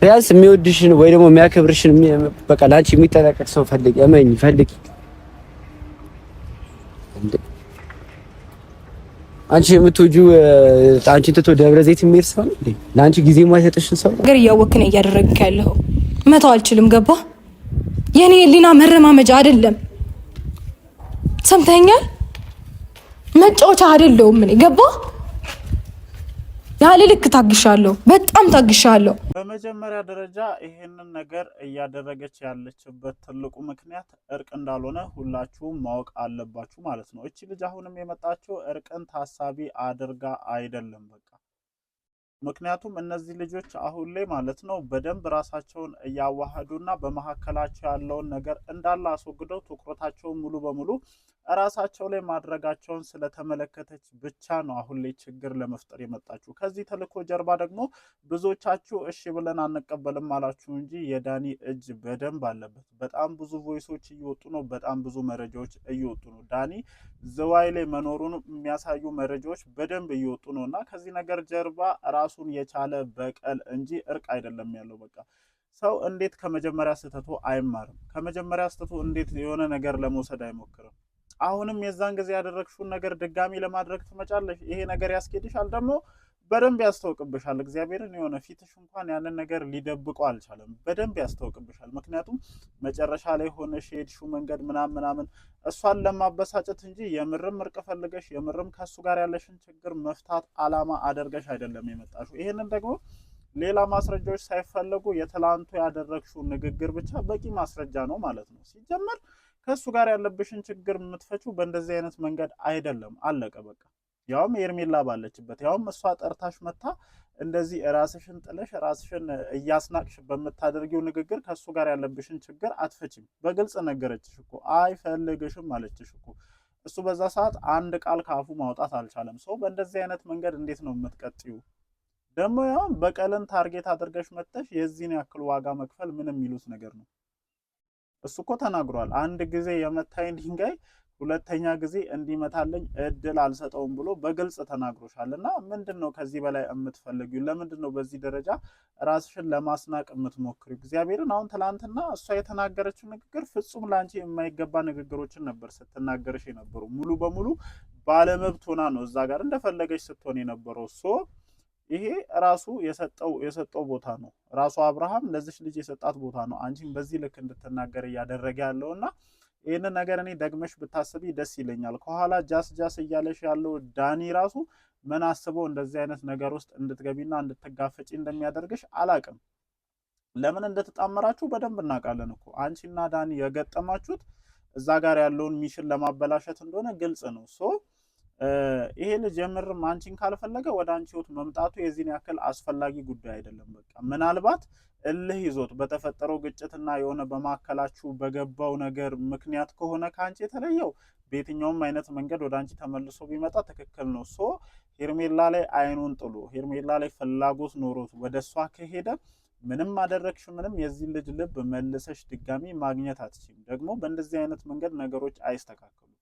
ቢያንስ የሚወድሽን ወይ ደግሞ የሚያከብርሽን በቃ ላንቺ የሚጠነቀቅ ሰው ፈልጊ። እመኝ ፈልጊ። አንቺ የምትወጂው አንቺን ትቶ ደብረ ዘይት የሚሄድ ሰው ነው እንዴ? ለአንቺ ጊዜ የማይሰጥሽን ሰው ነገር እያወቅን እያደረግክ ያለው መተው አልችልም። ገባ? የኔ ሊና መረማመጃ አይደለም። ሰምተኛል? መጫወቻ አይደለሁም እኔ። ገባ? ያለ ልክ ታግሻለሁ፣ በጣም ታግሻለሁ። በመጀመሪያ ደረጃ ይሄንን ነገር እያደረገች ያለችበት ትልቁ ምክንያት እርቅ እንዳልሆነ ሁላችሁም ማወቅ አለባችሁ ማለት ነው። እቺ ልጅ አሁንም የመጣችው እርቅን ታሳቢ አድርጋ አይደለም በቃ። ምክንያቱም እነዚህ ልጆች አሁን ላይ ማለት ነው በደንብ ራሳቸውን እያዋሃዱና በመካከላቸው ያለውን ነገር እንዳለ አስወግደው ትኩረታቸውን ሙሉ በሙሉ ራሳቸው ላይ ማድረጋቸውን ስለተመለከተች ብቻ ነው አሁን ላይ ችግር ለመፍጠር የመጣችሁ። ከዚህ ተልእኮ ጀርባ ደግሞ ብዙዎቻችሁ እሺ ብለን አንቀበልም አላችሁ እንጂ የዳኒ እጅ በደንብ አለበት። በጣም ብዙ ቮይሶች እየወጡ ነው፣ በጣም ብዙ መረጃዎች እየወጡ ነው። ዳኒ ዝዋይ ላይ መኖሩን የሚያሳዩ መረጃዎች በደንብ እየወጡ ነው እና ከዚህ ነገር ጀርባ ራሱን የቻለ በቀል እንጂ እርቅ አይደለም ያለው። በቃ ሰው እንዴት ከመጀመሪያ ስህተቱ አይማርም? ከመጀመሪያ ስህተቱ እንዴት የሆነ ነገር ለመውሰድ አይሞክርም? አሁንም የዛን ጊዜ ያደረግሽውን ነገር ድጋሚ ለማድረግ ትመጫለሽ። ይሄ ነገር ያስኬድሻል፣ ደግሞ በደንብ ያስታውቅብሻል። እግዚአብሔርን የሆነ ፊትሽ እንኳን ያንን ነገር ሊደብቀው አልቻለም። በደንብ ያስታውቅብሻል። ምክንያቱም መጨረሻ ላይ ሆነሽ የሄድሽው መንገድ ምናምን እሷን ለማበሳጨት እንጂ የምርም እርቅ ፈልገሽ የምርም ከሱ ጋር ያለሽን ችግር መፍታት አላማ አድርገሽ አይደለም የመጣሽው። ይሄንን ደግሞ ሌላ ማስረጃዎች ሳይፈለጉ የትላንቱ ያደረግሽው ንግግር ብቻ በቂ ማስረጃ ነው ማለት ነው። ሲጀመር ከሱ ጋር ያለብሽን ችግር የምትፈቺው በእንደዚህ አይነት መንገድ አይደለም። አለቀ በቃ። ያውም ኤርሜላ ባለችበት፣ ያውም እሷ ጠርታሽ መታ እንደዚህ ራስሽን ጥለሽ ራስሽን እያስናቅሽ በምታደርጊው ንግግር ከሱ ጋር ያለብሽን ችግር አትፈቺም። በግልጽ ነገረችሽ እኮ አይፈልግሽም ማለችሽ እኮ። እሱ በዛ ሰዓት አንድ ቃል ካፉ ማውጣት አልቻለም። ሰው በእንደዚህ አይነት መንገድ እንዴት ነው የምትቀጥዩ? ደግሞ ያውም በቀልን ታርጌት አድርገሽ መጥተሽ የዚህን ያክል ዋጋ መክፈል ምን የሚሉት ነገር ነው? እሱ እኮ ተናግሯል። አንድ ጊዜ የመታኝ ድንጋይ ሁለተኛ ጊዜ እንዲመታለኝ እድል አልሰጠውም ብሎ በግልጽ ተናግሮሻል። እና ምንድነው ከዚህ በላይ የምትፈልጊው? ለምንድነው በዚህ ደረጃ ራስሽን ለማስናቅ የምትሞክሪው? እግዚአብሔርን አሁን ትላንትና እሷ የተናገረችው ንግግር ፍጹም ላንቺ የማይገባ ንግግሮችን ነበር ስትናገርሽ የነበሩ። ሙሉ በሙሉ ባለመብት ሆና ነው እዛ ጋር እንደፈለገች ስትሆን የነበረው። ይሄ ራሱ የሰጠው ቦታ ነው። ራሱ አብርሃም ለዚች ልጅ የሰጣት ቦታ ነው አንቺን በዚህ ልክ እንድትናገር እያደረገ ያለውና ይሄንን ነገር እኔ ደግመሽ ብታስቢ ደስ ይለኛል። ከኋላ ጃስ እያለሽ ያለው ዳኒ ራሱ ምን አስበው እንደዚህ አይነት ነገር ውስጥ እንድትገቢና እንድትጋፈጪ እንደሚያደርግሽ አላቅም። ለምን እንደተጣመራችሁ በደንብ እናውቃለን እኮ። አንቺና ዳኒ የገጠማችሁት እዛ ጋር ያለውን ሚሽን ለማበላሸት እንደሆነ ግልጽ ነው። ይሄ ልጅ የምርም አንቺን ካልፈለገ ወደ አንቺ ህይወት መምጣቱ የዚህን ያክል አስፈላጊ ጉዳይ አይደለም። በቃ ምናልባት እልህ ይዞት በተፈጠረው ግጭትና የሆነ በማከላችሁ በገባው ነገር ምክንያት ከሆነ ከአንቺ የተለየው በየትኛውም አይነት መንገድ ወደ አንቺ ተመልሶ ቢመጣ ትክክል ነው። ሄርሜላ ላይ አይኑን ጥሎ ሄርሜላ ላይ ፍላጎት ኖሮት ወደ እሷ ከሄደ ምንም አደረግሽ ምንም የዚህ ልጅ ልብ መልሰሽ ድጋሚ ማግኘት አትችይም። ደግሞ በእንደዚህ አይነት መንገድ ነገሮች አይስተካከሉም።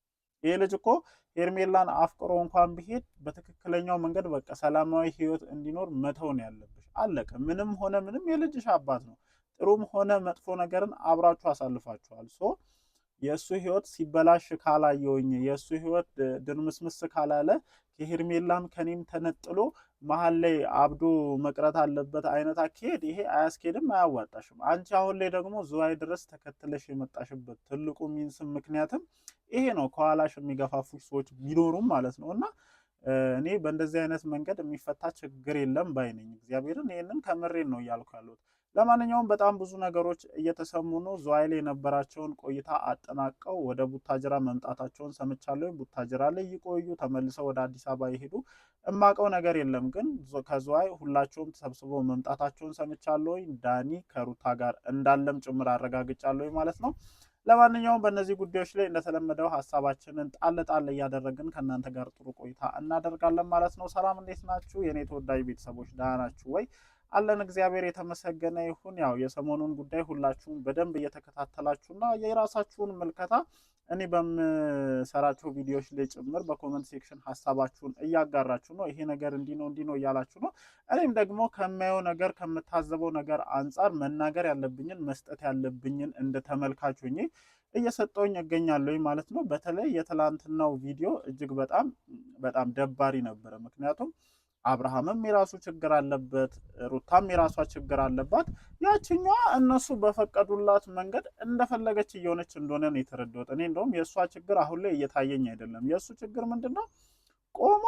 ይሄ ልጅ እኮ ሄርሜላን አፍቅሮ እንኳን ቢሄድ በትክክለኛው መንገድ በቃ ሰላማዊ ህይወት እንዲኖር መተው ነው ያለብሽ። አለቀ። ምንም ሆነ ምንም የልጅሽ አባት ነው። ጥሩም ሆነ መጥፎ ነገርን አብራችሁ አሳልፋችኋል። የእሱ ህይወት ሲበላሽ ካላየውኝ የእሱ ህይወት ድርምስምስ ካላለ ከሄርሜላም ከኔም ተነጥሎ መሀል ላይ አብዶ መቅረት አለበት አይነት አካሄድ ይሄ አያስኬድም፣ አያዋጣሽም። አንቺ አሁን ላይ ደግሞ ዝዋይ ድረስ ተከትለሽ የመጣሽበት ትልቁ ሚንስም ምክንያትም ይሄ ነው። ከኋላሽ የሚገፋፉ ሰዎች ቢኖሩም ማለት ነው። እና እኔ በእንደዚህ አይነት መንገድ የሚፈታ ችግር የለም ባይ ነኝ። እግዚአብሔርን ይሄንን ከምሬን ነው እያልኩ ያለሁት። ለማንኛውም በጣም ብዙ ነገሮች እየተሰሙ ነው። ዝዋይ ላይ የነበራቸውን ቆይታ አጠናቀው ወደ ቡታጅራ መምጣታቸውን ሰምቻለሁ። ቡታጅራ ላይ ይቆዩ ተመልሰው ወደ አዲስ አበባ ይሄዱ እማቀው ነገር የለም። ግን ከዝዋይ ሁላቸውም ተሰብስበው መምጣታቸውን ሰምቻለሁ። ዳኒ ከሩታ ጋር እንዳለም ጭምር አረጋግጫለሁ ማለት ነው። ለማንኛውም በእነዚህ ጉዳዮች ላይ እንደተለመደው ሀሳባችንን ጣል እያደረግን ከእናንተ ጋር ጥሩ ቆይታ እናደርጋለን ማለት ነው። ሰላም እንዴት ናችሁ የኔ ተወዳጅ ቤተሰቦች? ደህና ናችሁ ወይ? አለን እግዚአብሔር የተመሰገነ ይሁን። ያው የሰሞኑን ጉዳይ ሁላችሁም በደንብ እየተከታተላችሁና የራሳችሁን ምልከታ እኔ በምሰራቸው ቪዲዮዎች ላይ ጭምር በኮመንት ሴክሽን ሀሳባችሁን እያጋራችሁ ነው። ይሄ ነገር እንዲህ ነው እያላችሁ ነው። እኔም ደግሞ ከማየው ነገር ከምታዘበው ነገር አንጻር መናገር ያለብኝን መስጠት ያለብኝን እንደ ተመልካቹ እየሰጠውኝ እገኛለሁ ማለት ነው። በተለይ የትላንትናው ቪዲዮ እጅግ በጣም ደባሪ ነበረ። ምክንያቱም አብርሃምም የራሱ ችግር አለበት፣ ሩታም የራሷ ችግር አለባት። ያችኛዋ እነሱ በፈቀዱላት መንገድ እንደፈለገች እየሆነች እንደሆነ ነው የተረዳሁት። እኔ እንደውም የእሷ ችግር አሁን ላይ እየታየኝ አይደለም። የእሱ ችግር ምንድነው? ቆሞ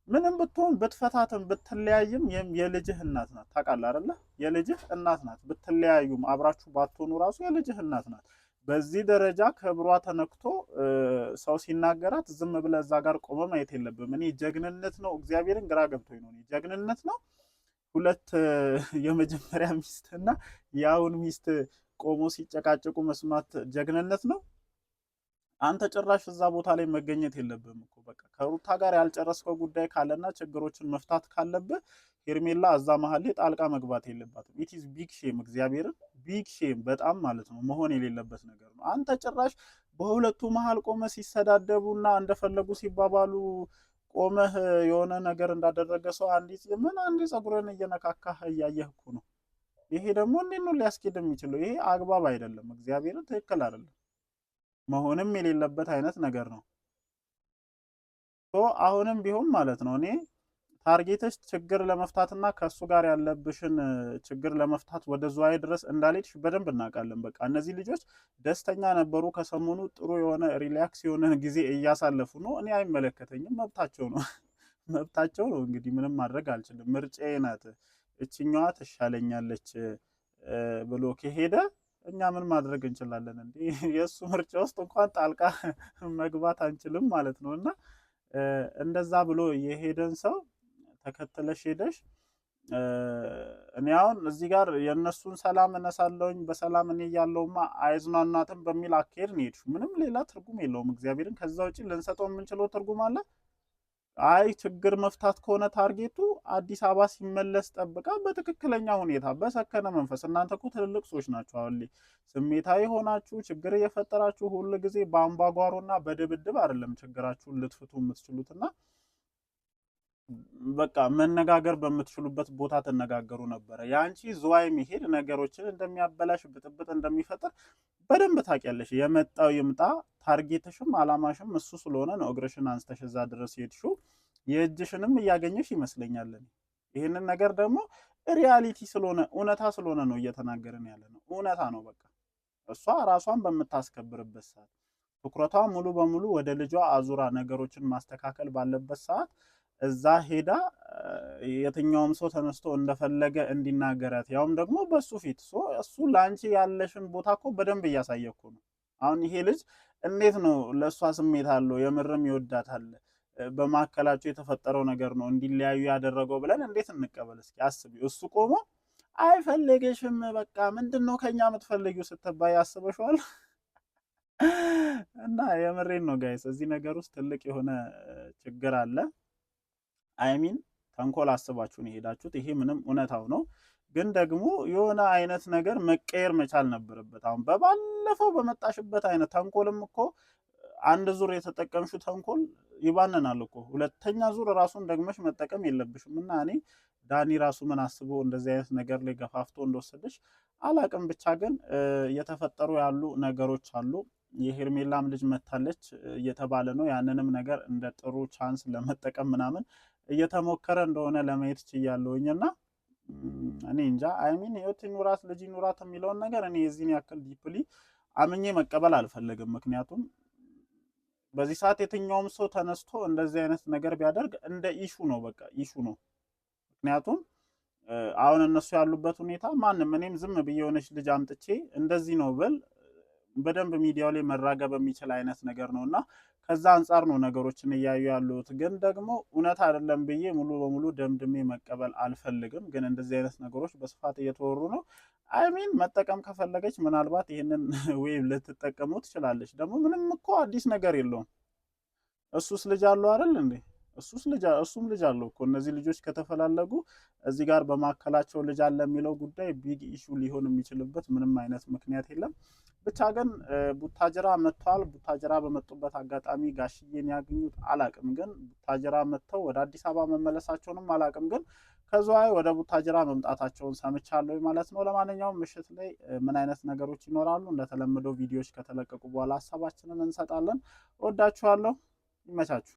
ምንም ብትሆን ብትፈታትም ብትለያይም የልጅህ እናት ናት። ታውቃለህ አይደለ? የልጅህ እናት ናት። ብትለያዩም አብራችሁ ባትሆኑ ራሱ የልጅህ እናት ናት። በዚህ ደረጃ ክብሯ ተነክቶ ሰው ሲናገራት ዝም ብለህ እዛ ጋር ቆመ ማየት የለብም። እኔ ጀግንነት ነው እግዚአብሔርን ግራ ገብቶኝ ነው። ጀግንነት ነው ሁለት የመጀመሪያ ሚስትና የአሁን ሚስት ቆሞ ሲጨቃጨቁ መስማት ጀግንነት ነው? አንተ ጭራሽ እዛ ቦታ ላይ መገኘት የለብህም እኮ። በቃ ከሩታ ጋር ያልጨረስከው ጉዳይ ካለና ችግሮችን መፍታት ካለብህ ሄርሜላ እዛ መሀል ላይ ጣልቃ መግባት የለባትም። ኢት ኢዝ ቢግ ሼም፣ እግዚአብሔርን ቢግ ሼም በጣም ማለት ነው። መሆን የሌለበት ነገር ነው። አንተ ጭራሽ በሁለቱ መሀል ቆመህ ሲሰዳደቡና እንደፈለጉ ሲባባሉ ቆመህ የሆነ ነገር እንዳደረገ ሰው አንዴ ፀጉርን እየነካካህ እያየህ እኮ ነው። ይሄ ደግሞ እንዴት ነው ሊያስኬድ የሚችለው? ይሄ አግባብ አይደለም። እግዚአብሔርን ትክክል አይደለም። መሆንም የሌለበት አይነት ነገር ነው። አሁንም ቢሆን ማለት ነው እኔ ታርጌትሽ ችግር ለመፍታትና ከሱ ጋር ያለብሽን ችግር ለመፍታት ወደ ዝዋይ ድረስ እንዳልሄድሽ በደንብ እናውቃለን። በቃ እነዚህ ልጆች ደስተኛ ነበሩ። ከሰሞኑ ጥሩ የሆነ ሪላክስ የሆነ ጊዜ እያሳለፉ ነው። እኔ አይመለከተኝም፣ መብታቸው ነው መብታቸው ነው። እንግዲህ ምንም ማድረግ አልችልም። ምርጫዬ ናት። እችኛዋ ትሻለኛለች ብሎ ከሄደ እኛ ምን ማድረግ እንችላለን እንዴ? የእሱ ምርጫ ውስጥ እንኳን ጣልቃ መግባት አንችልም ማለት ነው። እና እንደዛ ብሎ የሄደን ሰው ተከትለሽ ሄደሽ እኔ አሁን እዚህ ጋር የእነሱን ሰላም እነሳለሁኝ በሰላም እኔ እያለሁማ አይዝናናትም በሚል አካሄድ ነው የሄድሽው። ምንም ሌላ ትርጉም የለውም እግዚአብሔርን። ከዛ ውጭ ልንሰጠው የምንችለው ትርጉም አለ? አይ ችግር መፍታት ከሆነ ታርጌቱ አዲስ አበባ ሲመለስ ጠብቃ በትክክለኛ ሁኔታ በሰከነ መንፈስ። እናንተ እኮ ትልልቅ ሰዎች ናችሁ። አሁን ስሜታዊ ሆናችሁ ችግር እየፈጠራችሁ ሁሉ ጊዜ በአምባጓሮና በድብድብ አይደለም ችግራችሁን ልትፍቱ የምትችሉትና በቃ መነጋገር በምትችሉበት ቦታ ተነጋገሩ ነበረ። ያንቺ ዝዋይ መሄድ ነገሮችን እንደሚያበላሽ ብጥብጥ እንደሚፈጥር በደንብ ታውቂያለሽ። የመጣው ይምጣ፣ ታርጌትሽም አላማሽም እሱ ስለሆነ ነው እግርሽን አንስተሽ እዛ ድረስ ሄድሽው። የእጅሽንም እያገኘሽ ይመስለኛል። ይህንን ነገር ደግሞ ሪያሊቲ ስለሆነ እውነታ ስለሆነ ነው እየተናገርን ያለ ነው። እውነታ ነው። በቃ እሷ ራሷን በምታስከብርበት ሰዓት ትኩረቷ ሙሉ በሙሉ ወደ ልጇ አዙራ ነገሮችን ማስተካከል ባለበት ሰዓት እዛ ሄዳ የትኛውም ሰው ተነስቶ እንደፈለገ እንዲናገራት ያውም ደግሞ በሱ ፊት እሱ ላንቺ ያለሽን ቦታ እኮ በደንብ እያሳየኩ ነው። አሁን ይሄ ልጅ እንዴት ነው ለሷ ስሜት አለው የምርም ይወዳታል፣ በማከላቸው የተፈጠረው ነገር ነው እንዲለያዩ ያደረገው ብለን እንዴት እንቀበል? እስኪ አስቢ። እሱ ቆሞ አይፈልግሽም በቃ ምንድነው ከኛ የምትፈልጊው ስትባይ አስበሽዋል? እና የምሬን ነው ጋይስ፣ እዚህ ነገር ውስጥ ትልቅ የሆነ ችግር አለ። አይሚን ተንኮል አስባችሁ ነው የሄዳችሁት። ይሄ ምንም እውነታው ነው። ግን ደግሞ የሆነ አይነት ነገር መቀየር መቻል ነበረበት። አሁን በባለፈው በመጣሽበት አይነት ተንኮልም እኮ አንድ ዙር የተጠቀምሽው ተንኮል ይባነናል እኮ። ሁለተኛ ዙር ራሱን ደግመሽ መጠቀም የለብሽም። እና እኔ ዳኒ ራሱ ምን አስቦ እንደዚህ አይነት ነገር ላይ ገፋፍቶ እንደወሰደሽ አላቅም። ብቻ ግን እየተፈጠሩ ያሉ ነገሮች አሉ። የሄርሜላም ልጅ መታለች እየተባለ ነው። ያንንም ነገር እንደ ጥሩ ቻንስ ለመጠቀም ምናምን እየተሞከረ እንደሆነ ለማየት ችያለሁኝና እኔ እንጃ። አይሚን ህይወት ይኑራት ልጅ ይኑራት የሚለውን ነገር እኔ የዚህን ያክል ዲፕሊ አምኜ መቀበል አልፈለግም። ምክንያቱም በዚህ ሰዓት የትኛውም ሰው ተነስቶ እንደዚህ አይነት ነገር ቢያደርግ እንደ ኢሹ ነው፣ በቃ ኢሹ ነው። ምክንያቱም አሁን እነሱ ያሉበት ሁኔታ ማንም እኔም ዝም ብዬ የሆነች ልጅ አምጥቼ እንደዚህ ነው ብል በደንብ ሚዲያው ላይ መራገብ የሚችል አይነት ነገር ነውና ከዛ አንጻር ነው ነገሮችን እያዩ ያሉት። ግን ደግሞ እውነት አይደለም ብዬ ሙሉ በሙሉ ደምድሜ መቀበል አልፈልግም። ግን እንደዚህ አይነት ነገሮች በስፋት እየተወሩ ነው። አይሚን መጠቀም ከፈለገች ምናልባት ይህንን ዌብ ልትጠቀሙ ትችላለች። ደግሞ ምንም እኮ አዲስ ነገር የለውም። እሱስ ልጅ አለው አይደል እንዴ? እሱም ልጅ አለው እኮ። እነዚህ ልጆች ከተፈላለጉ እዚህ ጋር በማከላቸው ልጅ አለ የሚለው ጉዳይ ቢግ ኢሹ ሊሆን የሚችልበት ምንም አይነት ምክንያት የለም። ብቻ ግን ቡታጅራ መጥተዋል። ቡታጅራ በመጡበት አጋጣሚ ጋሽዬን ያገኙት አላቅም፣ ግን ቡታጅራ መጥተው ወደ አዲስ አበባ መመለሳቸውንም አላቅም፣ ግን ከዝዋይ ወደ ቡታጅራ መምጣታቸውን ሰምቻለሁ ማለት ነው። ለማንኛውም ምሽት ላይ ምን አይነት ነገሮች ይኖራሉ እንደተለመደው ቪዲዮዎች ከተለቀቁ በኋላ ሀሳባችንን እንሰጣለን። እወዳችኋለሁ። ይመቻችሁ።